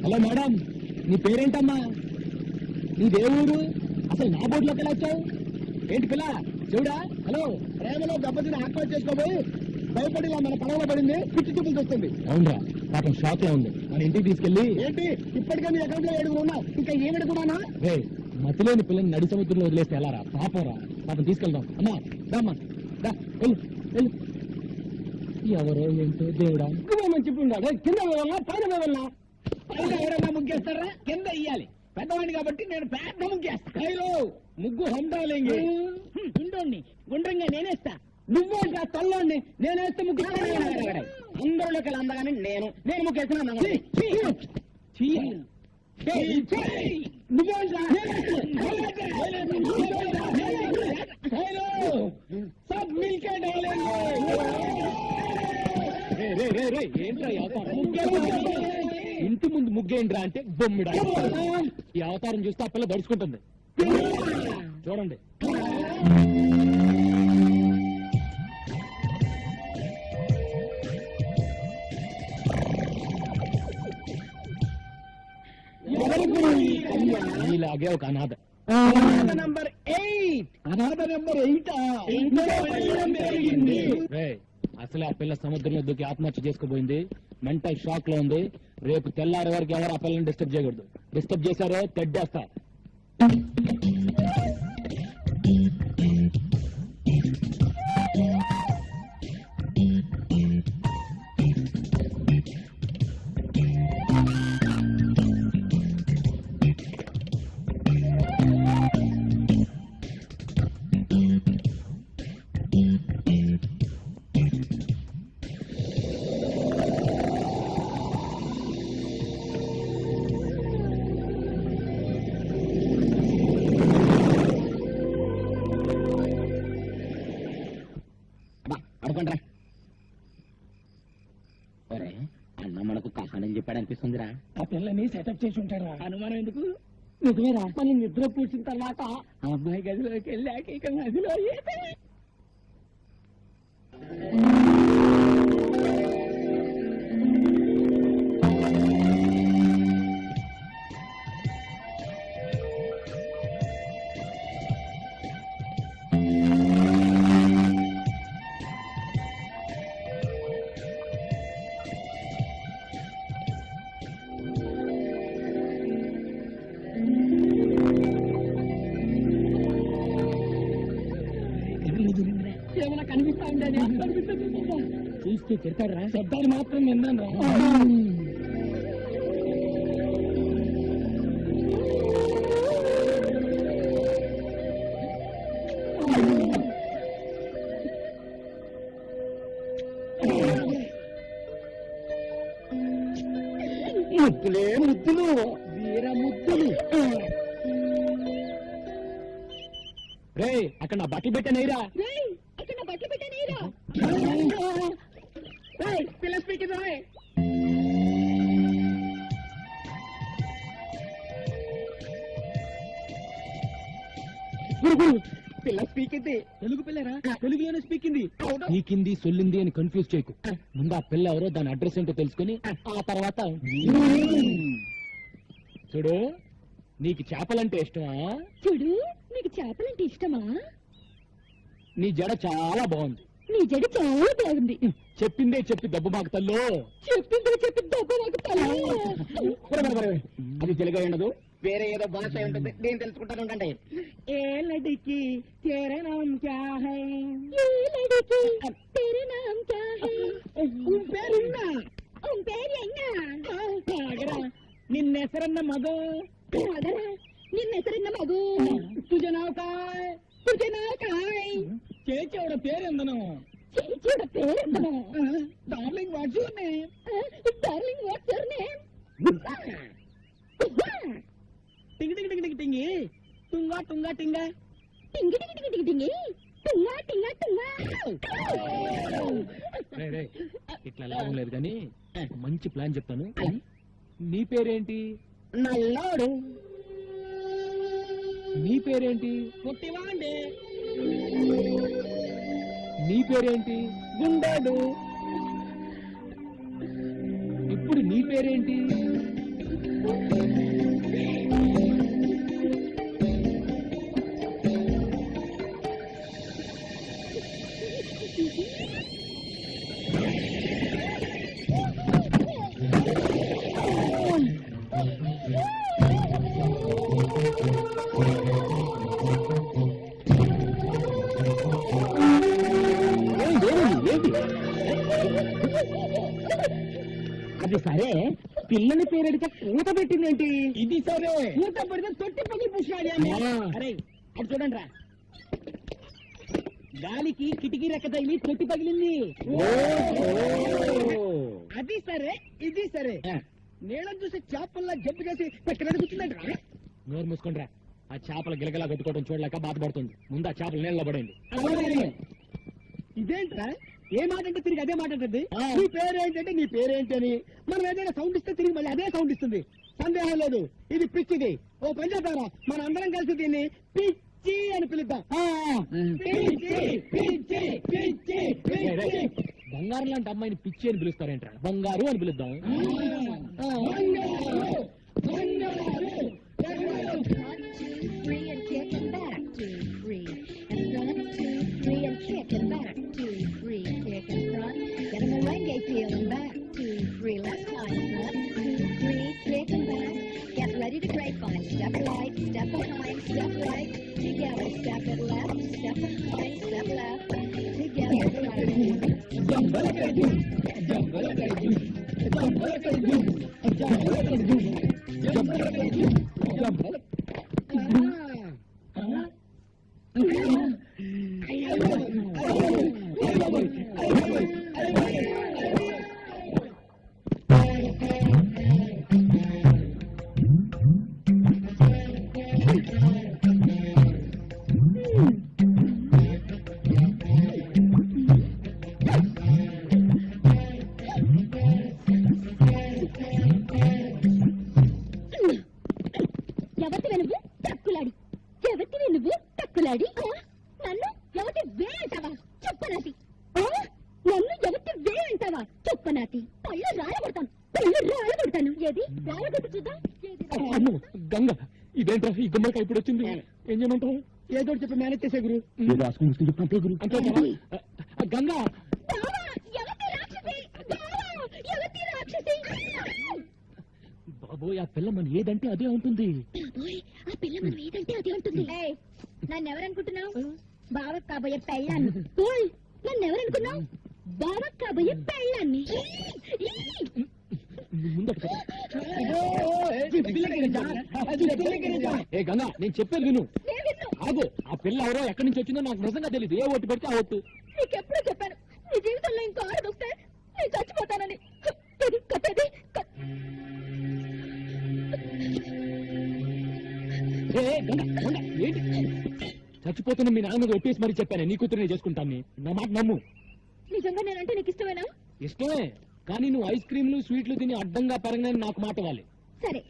Hello madam, నీ పేరేంటమ్మా? నీ దేవుడు అసలు నా బోర్డులోకి ఎలా వచ్చావు? ఏంటి పిల్ల చెవుడా? హలో, ప్రేమలో దెబ్బతిని ఆత్మహత్య చేసుకోబోయి భయపడి మన పడవలో పడింది, పిచ్చి చూపులు వస్తుంది. అవునరా, పాపం షాక్ లో ఉంది. మన ఇంటికి తీసుకెళ్ళి ఏంటి ఇప్పటికే నీ అకౌంట్ లో 7 ఉన్నా, ఇంకా ఏమిటి కూడా మతిలేని పిల్లని నడి సముద్రంలో వదిలేస్తే ఎలా రా? పాపం రా, పాపం తీసుకెళ్దాం. అమ్మా రామ్మా, రా వెళ్ళు వెళ్ళు. ఎవరో ఏంటో దేవుడా, మంచి ఉన్నాడు. కింద వెళ్ళా పైన వెళ్ళా? పైన ఎవరైనా ముగ్గేస్తారా? కింద ఇయ్యాలి. పెద్దవాడిని కాబట్టి నేను పెద్ద ముగ్గేస్తా. ముగ్గు హండాలేంగి ఉండోండి, గుండ్రంగా నేనేస్తా. నువ్వేంటా తల్లోండి? నేనేస్తే ముగ్గు అందరిలోకి వెళ్ళి అందగానే నేను ముగ్గేసిన ఇంటి ముందు ముగ్గేంట్రా అంటే బొమ్మిడా. ఈ అవతారం చూస్తే ఆ పిల్ల దడుచుకుంటుంది. చూడండి. ఇలాగే ఒక అనాథ. నంబర్ 8. అనాథ నంబర్ 8. అసలే ఆ పిల్ల సముద్రంలో దూకి ఆత్మహత్య చేసుకోబోయింది. మెంటల్ షాక్ లో ఉంది. రేపు తెల్లారి వరకు ఎవరు ఆ పిల్లని డిస్టర్బ్ చేయకూడదు. డిస్టర్బ్ చేశారో తెడ్డేస్తా. అన్న మనకు కహానం చెప్పాడు అనిపిస్తుందిరా. ఆ పిల్లని సెటప్ చేసి ఉంటాడు. అనుమానం ఎందుకు? నిజమేరా. మనం నిద్ర పూసిన తర్వాత ఆ అమ్మాయి గదిలోకి వెళ్ళాక ఇక నదిలో ఏమైనా కనిపిస్తా ఉండేది. చూస్తే తిడతాడు రా. శబ్దాలు మాత్రం విన్నాను రా. ముద్దులే ముద్దులు, వీర ముద్దులు. రే అక్కడ నా బట్టలు పెట్టానేరా. పిల్ల స్పీకింగ్ పిల్ల స్పీకింది. తెలుగు పిల్లరా? తెలుగులోనే స్పీకింది. స్పీకింది సొల్లింది అని కన్ఫ్యూజ్ చేయకు. ముందు ఆ పిల్ల ఎవరో దాని అడ్రస్ ఏంటో తెలుసుకుని ఆ తర్వాత చూడు. నీకు చేపలంటే ఇష్టమా? చూడు, నీకు చేపలంటే ఇష్టమా? నీ జడ చాలా బాగుంది. నీ జడ చాలా బాగుంది. చెప్పిందే చెప్పి దెబ్బ మాకు తల్లో. చెప్పిందే చెప్పి దెబ్బ మాకు తల్లో. అది తెలుగు ఉండదు, వేరే ఏదో భాష ఉంటుంది. నేను తెలుసుకుంటాను. ఉండండి. ఏ లడికి తేరా నామ్ క్యా హై? ఏ లడికి తేరా నామ్ క్యా హై? ఉన్ పేరున్నా? ఉన్ పేరు నిన్నెసరన్న మగో. నిన్నెసరన్న మగో. తుజ నావ్ కాయ్? తుజ నావ్ కాయ్? చేచేవడ పేరెందను? చేచేవడ పేరెందను? Darling what's your name? Darling what's your name? టింగి టింగి టింగి టింగి టుంగా టుంగా టింగా టింగి టింగి టింగి టింగి టింగి టుంగా టింగా టుంగా. ఇట్లా లాభం లేదు కానీ మంచి ప్లాన్ చెప్తాను. నీ పేరేంటి? నల్లోడు. నీ పేరేంటి? పుట్టివాండే. నీ పేరేంటి? గుండోడు. పేరేంటి? అది సరే పిల్లని పేరెడితే పూత పెట్టిందేంటి? ఇది సరే. పూత పెడితే తొట్టి పగిలి పుష్పాలి. అరే అది చూడండి రా, గాలికి కిటికీ రెక్క తగిలి తొట్టి పగిలింది. అది సరే ఇది సరే, నీళ్ళని చూసి చేపల్లా జంపు చేసి పెట్టినది కూర్చుందంట. నోరు మూసుకుండ్రా. ఆ చేపల గిలగలా కొట్టుకోవడం చూడలేక బాధపడుతుంది. ముందు ఆ చేపలు నీళ్ళలో పడింది. ఇదేంట్రా, ఏ మాట అంటే తిరిగి అదే మాట అంటుంది. ఆ. నీ పేరేంటంటే నీ పేరేంటని మనం ఏదైనా సౌండ్ ఇస్తే తిరిగి మళ్ళీ అదే సౌండ్ ఇస్తుంది. సందేహం లేదు, ఇది పిచ్చిది. ఓ పని చేద్దారా, మన అందరం కలిసి దీన్ని పిచ్చి అని పిలుద్దాం. పిచ్చి, పిచ్చి, పిచ్చి, పిచ్చి. బంగారం లాంటి అమ్మాయిని పిచ్చి అని పిలుస్తారేంట్రా? బంగారు అని పిలుద్దాం. Free and kick and back, 2, 3. And front, 2, 3 and kick and back, 2, 3. Kick and front. Get a merengue feel and back, 2, 3. Left side front, 2, 3. Kick and back. Get ready to grapevine. Step right, step behind, step right. Together, step it left, step behind, step left. Together, ఎవరివి నువ్వు తక్కులాడి? ఎవరివి నువ్వు తక్కులాడి? నన్ను ఎవరి వే అంటావా? చెప్పనాతి. నన్ను ఎవరి వే అంటావా? చెప్పనాతి. పళ్ళు రాయబడతాను, పళ్ళు రాయబడతాను. ఏది రాయబడి చూద్దాం. అమ్మో, గంగ, ఇదేంట్రా ఈ గుమ్మడికాయ ఇప్పుడు వచ్చింది? ఏం చేయమంటావు? ఏదో ఒకటి చెప్పి మేనేజ్ చేసే గురు. అంతే గురు. అంతే కదా? గంగా, బావా, ఎవరి రాక్షసి? బావా, ఎవరి రాక్షసి? బాబోయ్, ఆ పిల్ల మన ఏదంటే అదే ఉంటుంది. బాబోయ్, ఆ పిల్ల మనం ఏదంటే అదే ఉంటుంది. నన్ను ఎవరనుకుంటున్నావు? బావ కాబోయే పెళ్ళాన్ని. ఓయ్, నన్ను ఎవరనుకున్నావు? బావ కాబోయే పెళ్ళాన్ని. ముందట ఏ గంగా, నేను చెప్పేది విను. ఆగు, ఆ పిల్ల ఎవరో ఎక్కడి నుంచి వచ్చిందో నాకు నిజంగా తెలియదు. ఏ ఒట్టు పెడితే ఆ ఒట్టు. నీకెప్పుడూ చెప్పాను, నీ జీవితంలో ఇంకో ఆడది వస్తే నేను చచ్చిపోతానని. ఇది కట్టేది గంగా, గంగా, ఏంటి చచ్చిపోతున్న మీ నాన్న మీద ఒట్టేసి మరీ చెప్పాను నీ కూతురు చేసుకుంటాను. నా మాట నమ్ము. నిజంగా నేనంటే నీకు ఇష్టమేనా? ఇష్టమే, కానీ నువ్వు ఐస్ క్రీమ్లు స్వీట్లు తిని అడ్డంగా పెరగనని నాకు మాట ఇవ్వాలి. సరే,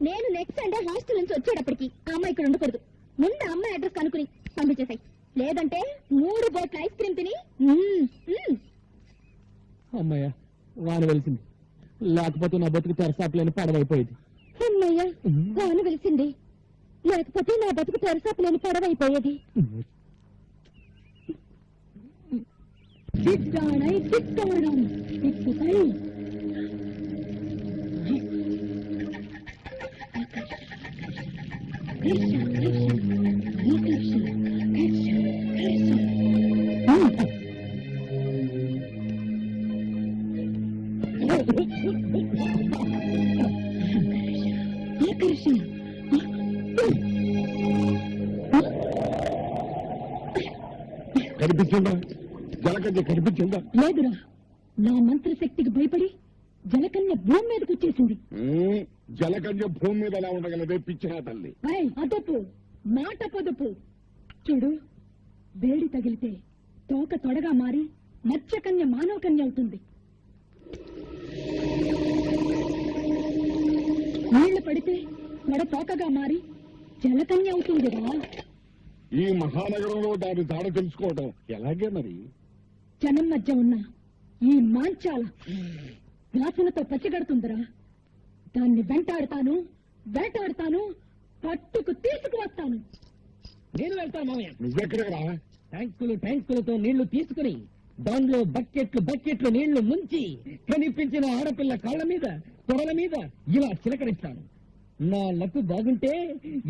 నేను నెక్స్ట్ సండే హాస్టల్ నుంచి వచ్చేటప్పటికి ఆ అమ్మాయి ఇక్కడ ఉండకూడదు. ముందు ఆ అమ్మాయి అడ్రస్ కనుక్కుని పంపించేసాయి. లేదంటే 3 బోట్ల ఐస్ క్రీమ్ తిని అమ్మయ్య, వాన వెలిసింది. లేకపోతే నా బతుకు తెరసాపలేని పడవైపోయేది. అమ్మయ్య, వాన వెలిసింది. లేకపోతే నా బతుకు తెరసాపలేని పడవైపోయేది. చిట్టాడై చిట్టాడం చిక్కుతాయి. కనిపించిందా? జలకన్య కనిపించిందా? లేదురా, నా మంత్రశక్తికి భయపడి జలకన్య భూమి మీదకి వచ్చేసింది. జలకన్య భూమి మీద ఎలా ఉండగలదే పిచ్చినా తల్లి? అదపు మాట పొదుపు. చూడు, వేడి తగిలితే తోక తొడగా మారి మత్స్యకన్య మానవ కన్య అవుతుంది. నీళ్లు పడితే తొడ తోకగా మారి జలకన్య అవుతుందిరా. ఈ మహానగరంలో దాని తాడ తెలుసుకోవడం ఎలాగే మరి? జనం మధ్య ఉన్న ఈ మాంచాల వాసనతో పచ్చిగడుతుందిరా. దాన్ని వెంటాడతాను వేటాడతాను పట్టుకు తీసుకువస్తాను. నేను వెళ్తాను మామయ్య. నువ్వెక్కడికి రా? ట్యాంకులతో నీళ్లు తీసుకుని దానిలో బకెట్లు నీళ్లు ముంచి కనిపించిన ఆడపిల్ల కాళ్ళ మీద తొడల మీద ఇలా చిలకరిస్తాను. నా లక్కు బాగుంటే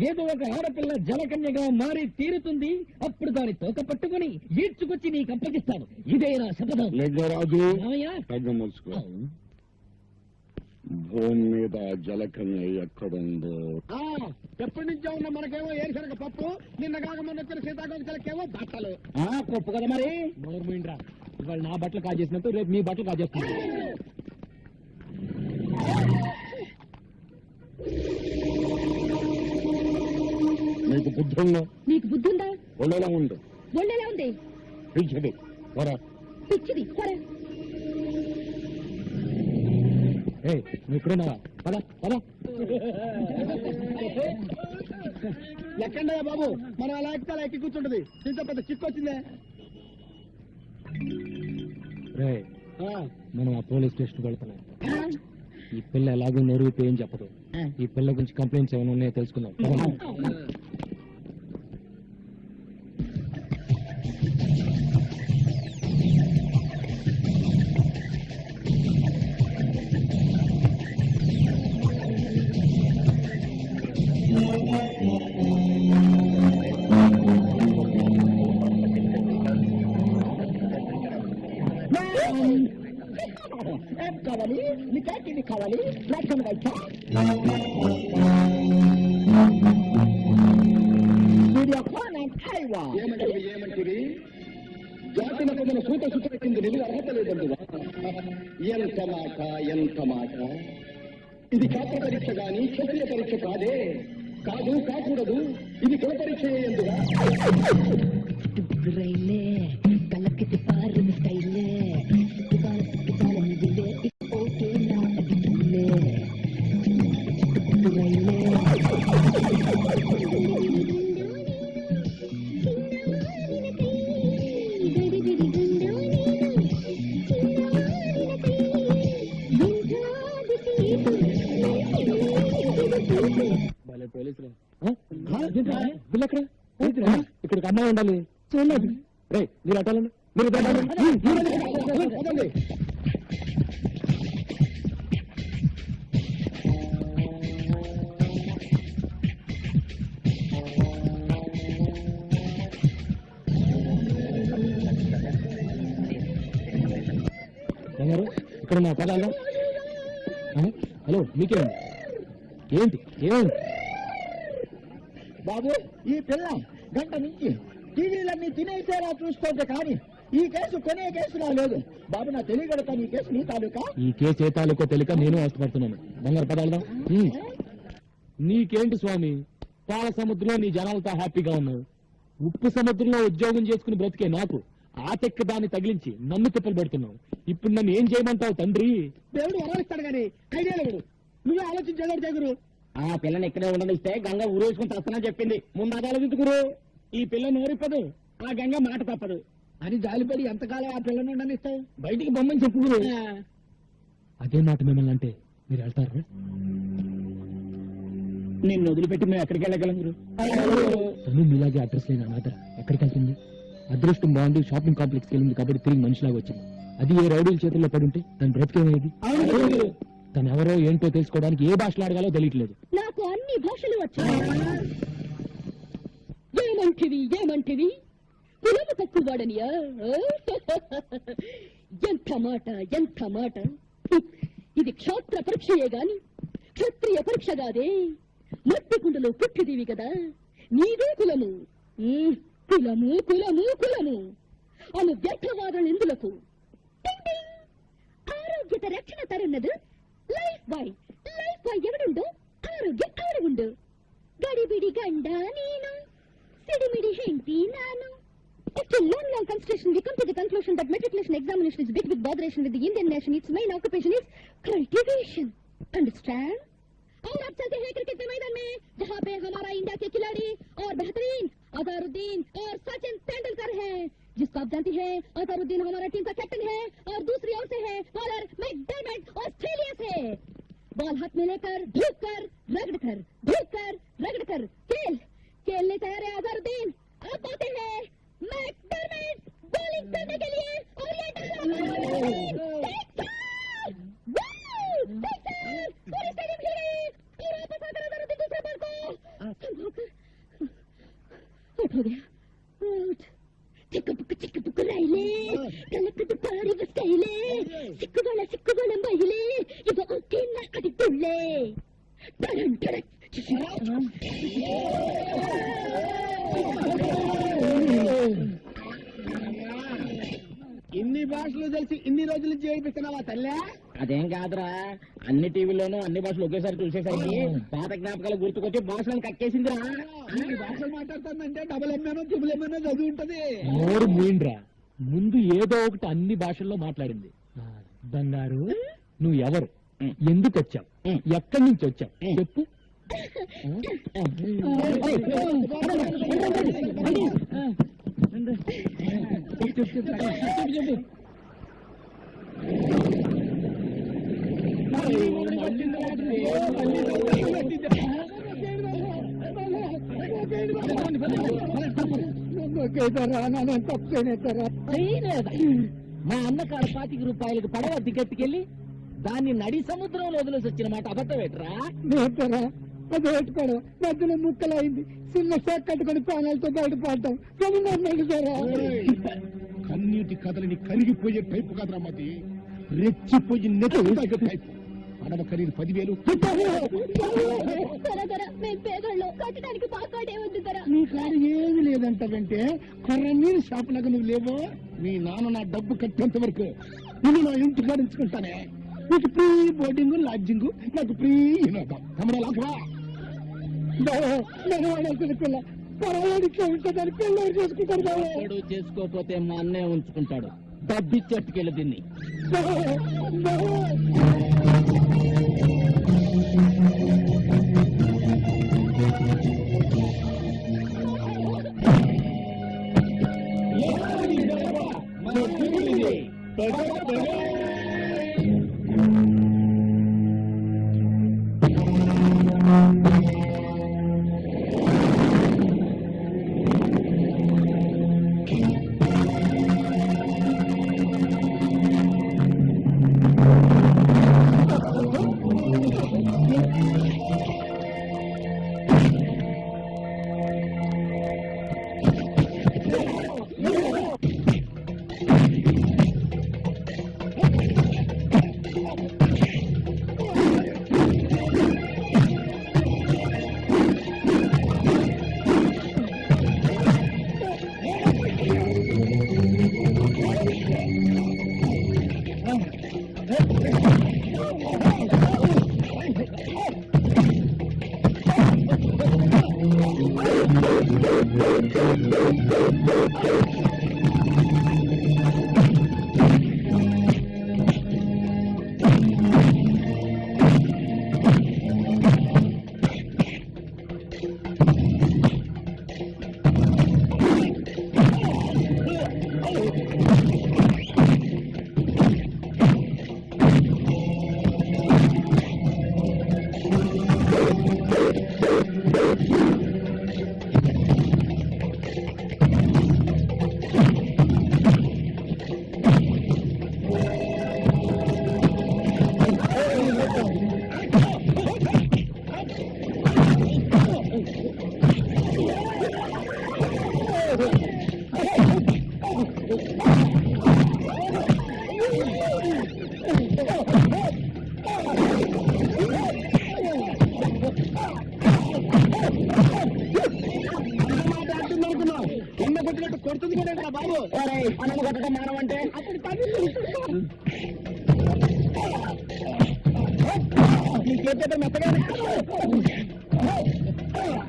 ఏదో ఒక ఆడపిల్ల జలకన్యగా మారి తీరుతుంది. అప్పుడు దాని తోక పట్టుకుని ఈడ్చుకొచ్చి నీకు అప్పగిస్తాను. ఇదే నా శపథం. లింగరాజు మామయ్య తగ్గ మూసుకో. భూమి మీద జలకన్య ఎక్కడుందో ఎప్పటి నుంచో ఉన్న మనకేమో ఏరుశనగ పప్పు, నిన్న కాక మొన్న వచ్చిన సీతాకోకలకేమో బట్టలు. పప్పు కదా మరి. నోర్మీండ్రా, ఇవాళ నా బట్టలు కాజేసినట్టు రేపు మీ బట్టలు కాజేస్తుంది. నీకు బుద్ధి ఉందా? నీకు బుద్ధి ఉందా? ఒళ్ళలా ఉండు. ఒళ్ళెలా ఉంది? పిచ్చిది వరా. పిచ్చిది సరే. నువ్వు ఇక్కడున్నావా? పద పద. ఎక్కండి బాబు, మనం అలా ఎక్కితే ఎక్కి కూర్చుంటది. ఇంత పెద్ద చిక్కు వచ్చిందే. మనం ఆ పోలీస్ స్టేషన్ వెళ్తున్నాం. ఈ పిల్ల ఎలాగో నోరు ఏం చెప్పదు. ఈ పిల్ల గురించి కంప్లైంట్స్ ఏమైనా ఉన్నాయో తెలుసుకుందాం. ఏం కావాలి? నీకేంటి కావాలి? బ్లాక్ అండ్ వైట్ ఏమంటుంది? జాతిలకు మన సూత సుతకింది నిలువ అర్హత లేదంటువా? ఎంత మాట ఎంత మాట. ఇది శాస్త్ర పరీక్ష గాని క్షత్రియ పరీక్ష కాదే. కాదు కాకూడదు. ఇది కుల పరీక్ష ఎందుగా? రైలే కలకి పారు స్టైలే ఓకే నా అదిలే రైలే పోలీసులు ఇక్కడికి అమ్మాయి ఉండాలి. చూడలేదు. మీరు అట్టాలండి. మీరు ఇక్కడ నా పదాలు. హలో, మీకేంటి? ఏంటి ఏమైంది బాబు? ఈ పిల్ల గంట నుంచి టీవీలన్నీ తినేసేలా చూస్తుంటే కానీ ఈ కేసు కొనే కేసులా లేదు బాబు. నా తెలియగలుగుతాను ఈ కేసు నీ తాలూకా. ఈ కేసు ఏ తాలూకో తెలియక నేను అవస్థపడుతున్నాను. బంగారు పదాలు. నీకేంటి స్వామి? పాల సముద్రంలో నీ జనాలతో హ్యాపీగా ఉన్నావు. ఉప్పు సముద్రంలో ఉద్యోగం చేసుకుని బ్రతికే నాకు ఆ తెక్క దాన్ని తగిలించి నన్ను తిప్పలు పెడుతున్నావు. ఇప్పుడు నన్ను ఏం చేయమంటావు తండ్రి? దేవుడు వరవిస్తాడు కానీ కైదేవుడు. నువ్వే ఆలోచించాడు జగురు. ఆ పిల్లని ఇక్కడే ఉండనిస్తే గంగ ఊరేసుకుని తస్తానని చెప్పింది. ముందు అది ఆలోచించుకురు. ఈ పిల్ల నోరిప్పదు, ఆ గంగ మాట తప్పదు అని జాలిపడి ఎంతకాలం ఆ పిల్లని ఉండనిస్తావు? బయటికి బొమ్మని చెప్పుకురు. అదే మాట మిమ్మల్ని అంటే మీరు వెళ్తారు? నిన్ను వదిలిపెట్టి మేము ఎక్కడికి వెళ్ళగలం గురు? తను మీలాగే అడ్రస్ లేని అనాథ ఎక్కడికి వెళ్తుంది? అదృష్టం బాగుండి షాపింగ్ కాంప్లెక్స్కి వెళ్ళింది కాబట్టి తిరిగి మనిషిలాగా వచ్చింది. అది ఏ రౌడీల చేతుల్లో పడి ఉంటే తను బ్రతికేమయ్యేది. తను ఎవరో ఏంటో తెలుసుకోవడానికి ఏ భాషలో అడగాలో తెలియట్లేదు. నాకు అన్ని భాషలు వచ్చాయి. ఏమంటివి కులము తక్కువ వాడనియా? ఎంత మాట. ఇది క్షాత్ర పరీక్షయే గాని క్షత్రియ పరీక్ష కాదే. మట్టి కుండలో పుట్టిదివి కదా, నీదే కులము. కులము అను వ్యర్థవాదం ఎందులకు? ఆరోగ్యత రక్షణ తరున్నదు లైఫ్ బాయ్ ఎవడుండో ఆరోగ్యం ఆడవుండు. గడిబిడి గండ నేను, సిడిమిడి హెంటి నాను. After long consideration, we come to the conclusion that matriculation examination is big botheration with the Indian nation. Its main occupation is cultivation. Understand? और अब चलते हैं क्रिकेट के मैदान में, जहाँ पे हमारा इंडिया के खिलाड़ी और बेहतरीन अजहरुद्दीन और सचिन तेंदुलकर हैं, जिसको आप जानती हैं अजहरुद्दीन हमारा टीम का कैप्टन है और दूसरी ओर से है बॉलर मैकडर्मट ऑस्ट्रेलिया से. बॉल हाथ में लेकर धूप कर रगड़ कर धूप कर रगड़ कर खेल खेलने तैयार है अजहरुद्दीन आप आते हैं मैकडर्मिट बॉलिंग करने के लिए और ये पूरी स्टेडियम खेल गई और वापस आकर अजहरुद्दीन दूसरे बॉल को आउट हो गया आउट ಚಿಕ್ಕ ರೈಲೆ ಕಲಕದ ಪಾರಿ ಬಸ್ಕೈಲೆ ಸಿಕ್ಕುಗಳ ಮಹಿಳೆ ಇದು ಅಕ್ಕಿನ ಕಡಿತುಳ್ಳೆ ఇన్ని భాషలు తెలిసి ఇన్ని రోజుల నుంచి ఏడిపిస్తున్నావా తల్లా? అదేం కాదురా అన్ని టీవీలోనూ అన్ని భాషలు ఒకేసారి చూసేసరికి పాత జ్ఞాపకాలు గుర్తుకొచ్చి భాషలను కక్కేసిందిరా. అన్ని భాషలు మాట్లాడుతుందంటే డబుల్ ఎంఏనో ట్రిపుల్ ఎంఏనో చదివి ఉంటది. నోరు మూయిండ్రా ముందు ఏదో ఒకటి అన్ని భాషల్లో మాట్లాడింది. బంగారు నువ్వు ఎవరు, ఎందుకు వచ్చావు, ఎక్కడి నుంచి వచ్చావు చెప్పు. మా అన్నకాడ 25 రూపాయలకు పడవ టికెట్కెళ్ళి దాన్ని నడి సముద్రంలో వదిలేసి వచ్చిన మాట అబద్ధం పెట్టరా? అది పెట్టుకోవడం మధ్యలో ముక్కలైంది చిన్న షాక్ కట్టుకొని ప్రాణాలతో బయటపడటం కన్నీటి కథలని కరిగిపోయే టైపు కదరా మతి, రెచ్చిపోయి నెత్తి టైపు. పడవ ఖరీదు 10,000. మేము పేదోళ్ళు కట్టడానికి పాకాడే ఉంది ధర. నీ కారు ఏమి లేదంటావంటే కొర్ర నీరు షాపులాగా నువ్వు లేవో. మీ నాన్న నా డబ్బు కట్టేంత వరకు నువ్వు నా ఇంటి కాడించుకుంటానే. నీకు ఫ్రీ బోర్డింగ్ లాడ్జింగ్ నాకు ఫ్రీ వినోదం. తమరా లాభా పిల్ల పర్వాలేదు ఉంటుందని పిల్లలు చేసుకుంటారు. వాడు చేసుకోకపోతే మా అన్నయ్య ఉంచుకుంటాడు. డబ్బిచ్చేట్టుకెళ్ళి దీన్ని. కొడుతుంది కదా బాబు. అన్నం కొట్టడం మానవంటే అప్పుడు 10 నీకేం మెత్తగా